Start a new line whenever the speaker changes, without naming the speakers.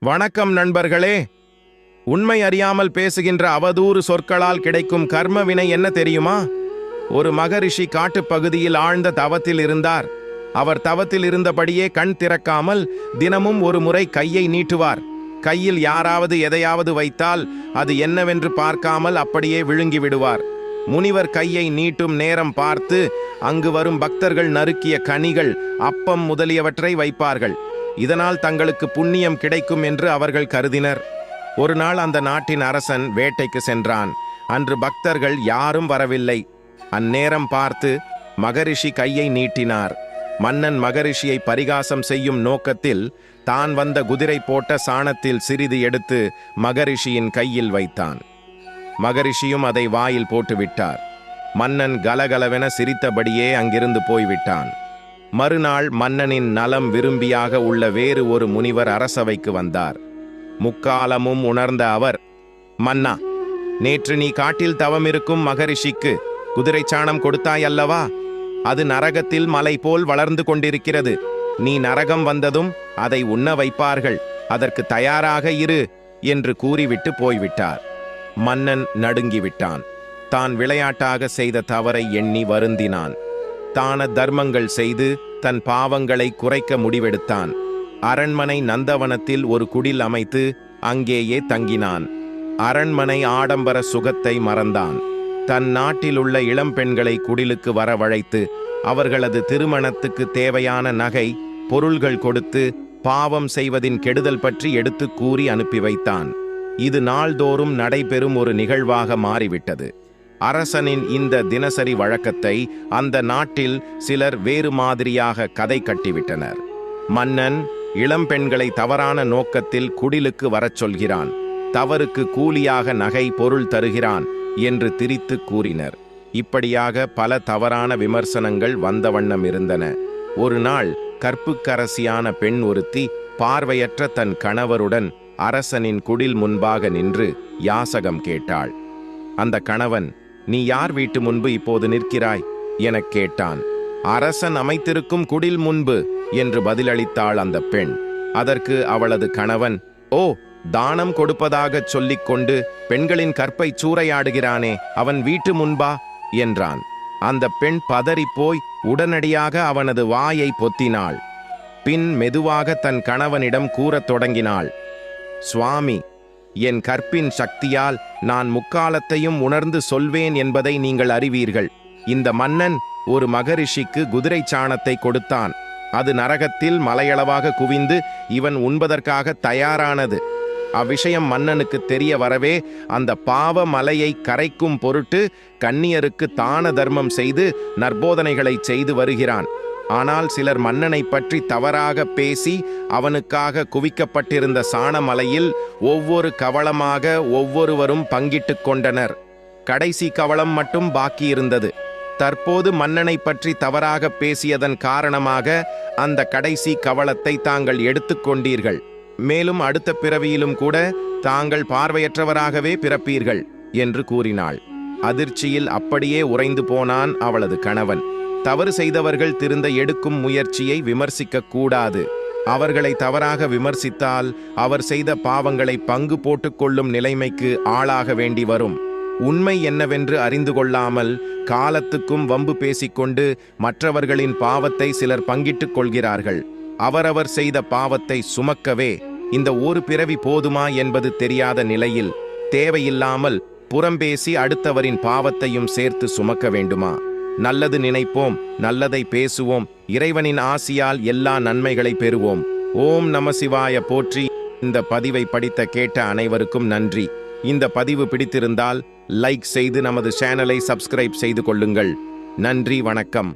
வணக்கம் நண்பர்களே. உண்மை அறியாமல் பேசுகின்ற அவதூறு சொற்களால் கிடைக்கும் கர்ம வினை என்ன தெரியுமா? ஒரு மகரிஷி காட்டுப்பகுதியில் ஆழ்ந்த தவத்தில் இருந்தார். அவர் தவத்தில் இருந்தபடியே கண் திறக்காமல் தினமும் ஒரு முறை கையை நீட்டுவார். கையில் யாராவது எதையாவது வைத்தால் அது என்னவென்று பார்க்காமல் அப்படியே விழுங்கி விடுவார். முனிவர் கையை நீட்டும் நேரம் பார்த்து அங்கு வரும் பக்தர்கள் நறுக்கிய கனிகள், அப்பம் முதலியவற்றை வைப்பார்கள். இதனால் தங்களுக்கு புண்ணியம் கிடைக்கும் என்று அவர்கள் கருதினர். ஒரு நாள் அந்த நாட்டின் அரசன் வேட்டைக்கு சென்றான். அன்று பக்தர்கள் யாரும் வரவில்லை. அந்நேரம் பார்த்து மகரிஷி கையை நீட்டினார். மன்னன் மகரிஷியை பரிகாசம் செய்யும் நோக்கத்தில் தான் வந்த குதிரை போட்ட சாணத்தில் சிறிது எடுத்து மகரிஷியின் கையில் வைத்தான். மகரிஷியும் அதை வாயில் போட்டுவிட்டார். மன்னன் கலகலவென சிரித்தபடியே அங்கிருந்து போய்விட்டான். மறுநாள் மன்னனின் நலம் விரும்பியாக உள்ள வேறு ஒரு முனிவர் அரசவைக்கு வந்தார். முக்காலமும் உணர்ந்த அவர், மன்னா, நேற்று நீ காட்டில் தவமிருக்கும் மகரிஷிக்கு குதிரை சாணம் கொடுத்தாய் அல்லவா? அது நரகத்தில் மலை போல் வளர்ந்து கொண்டிருக்கிறது. நீ நரகம் வந்ததும் அதை உண்ண வைப்பார்கள். அதற்கு தயாராக இரு என்று கூறிவிட்டு போய்விட்டார். மன்னன் நடுங்கிவிட்டான். தான் விளையாட்டாக செய்த தவறை எண்ணி வருந்தினான். தான தர்மங்கள் செய்து தன் பாவங்களை குறைக்க முடிவெடுத்தான். அரண்மனை நந்தவனத்தில் ஒரு குடில் அமைத்து அங்கேயே தங்கினான். அரண்மனை ஆடம்பர சுகத்தை மறந்தான். தன் நாட்டிலுள்ள இளம்பெண்களை குடிலுக்கு வரவழைத்து அவர்களது திருமணத்துக்கு தேவையான நகை பொருள்கள் கொடுத்து பாவம் செய்வதின் கெடுதல் பற்றி எடுத்து கூறி அனுப்பி வைத்தான். இது நாள்தோறும் நடைபெறும் ஒரு நிகழ்வாக மாறிவிட்டது. அரசனின் இந்த தினசரி வழக்கத்தை அந்த நாட்டில் சிலர் வேறு மாதிரியாக கதை கட்டிவிட்டனர். மன்னன் இளம்பெண்களை தவறான நோக்கத்தில் குடிலுக்கு வரச் சொல்கிறான், தவறுக்கு கூலியாக நகை பொருள் தருகிறான் என்று திரித்து கூறினர். இப்படியாக பல தவறான விமர்சனங்கள் வந்த வண்ணம் இருந்தன. ஒரு நாள் கற்புக்கரசியான பெண் ஒருத்தி பார்வையற்ற தன் கணவருடன் அரசனின் குடில் முன்பாக நின்று யாசகம் கேட்டாள். அந்த கணவன், நீ யார் வீட்டு முன்பு இப்போது நிற்கிறாய் எனக் கேட்டான். அரசன் அமைத்திருக்கும் குடில் முன்பு என்று பதிலளித்தாள் அந்த பெண். அதற்கு அவளது கணவன், ஓ, தானம் கொடுப்பதாகச் சொல்லிக்கொண்டு பெண்களின் கற்பை சூறையாடுகிறானே, அவன் வீட்டு முன்பா என்றான். அந்த பெண் பதறிப்போய் உடனடியாக அவனது வாயை பொத்தினாள். பின் மெதுவாக தன் கணவனிடம் கூறத் தொடங்கினாள், சுவாமி, என் கற்பின் சக்தியால் நான் முக்காலத்தையும் உணர்ந்து சொல்வேன் என்பதை நீங்கள் அறிவீர்கள். இந்த மன்னன் ஒரு மகரிஷிக்கு குதிரை சாணத்தை கொடுத்தான். அது நரகத்தில் மலையளவாக குவிந்து இவன் உண்பதற்காக தயாரானது. அவ்விஷயம் மன்னனுக்கு தெரிய வரவே அந்த பாவ மலையை கரைக்கும் பொருட்டு கன்னியருக்கு தான தர்மம் செய்து நற்போதனைகளை செய்து வருகிறான். ஆனால் சிலர் மன்னனை பற்றி தவறாக பேசி அவனுக்காக குவிக்கப்பட்டிருந்த சாணமலையில் ஒவ்வொரு கவளமாக ஒவ்வொருவரும் பங்கிட்டு கொண்டனர். கடைசி கவளம் மட்டும் பாக்கியிருந்தது. தற்போது மன்னனை பற்றி தவறாக பேசியதன் காரணமாக அந்த கடைசி கவளத்தை தாங்கள் எடுத்துக்கொண்டீர்கள். மேலும் அடுத்த பிறவியிலும் கூட தாங்கள் பார்வையற்றவராகவே பிறப்பீர்கள் என்று கூறினாள். அதிர்ச்சியில் அப்படியே உறைந்து போனான் அவளது கணவன். தவறு செய்தவர்கள் திருந்த எடுக்கும் முயற்சியை விமர்சிக்க கூடாது. அவர்களை தவறாக விமர்சித்தால் அவர் செய்த பாவங்களை பங்கு போட்டுக்கொள்ளும் நிலைமைக்கு ஆளாக வேண்டி வரும். உண்மை என்னவென்று அறிந்து கொள்ளாமல் காலத்துக்கும் வம்பு பேசிக்கொண்டு மற்றவர்களின் பாவத்தை சிலர் பங்கிட்டுக் கொள்கிறார்கள். அவரவர் செய்த பாவத்தை சுமக்கவே இந்த ஒரு பிறவி போதுமா என்பது தெரியாத நிலையில் தேவையில்லாமல் புறம்பேசி அடுத்தவரின் பாவத்தையும் சேர்த்து சுமக்க வேண்டுமா? நல்லது நினைப்போம், நல்லதை பேசுவோம், இறைவனின் ஆசியால் எல்லா நன்மைகளை பெறுவோம். ஓம் நம சிவாய போற்றி. இந்த பதிவை படித்த கேட்ட அனைவருக்கும் நன்றி. இந்த பதிவு பிடித்திருந்தால் லைக் செய்து நமது சேனலை சப்ஸ்கிரைப் செய்து கொள்ளுங்கள். நன்றி, வணக்கம்.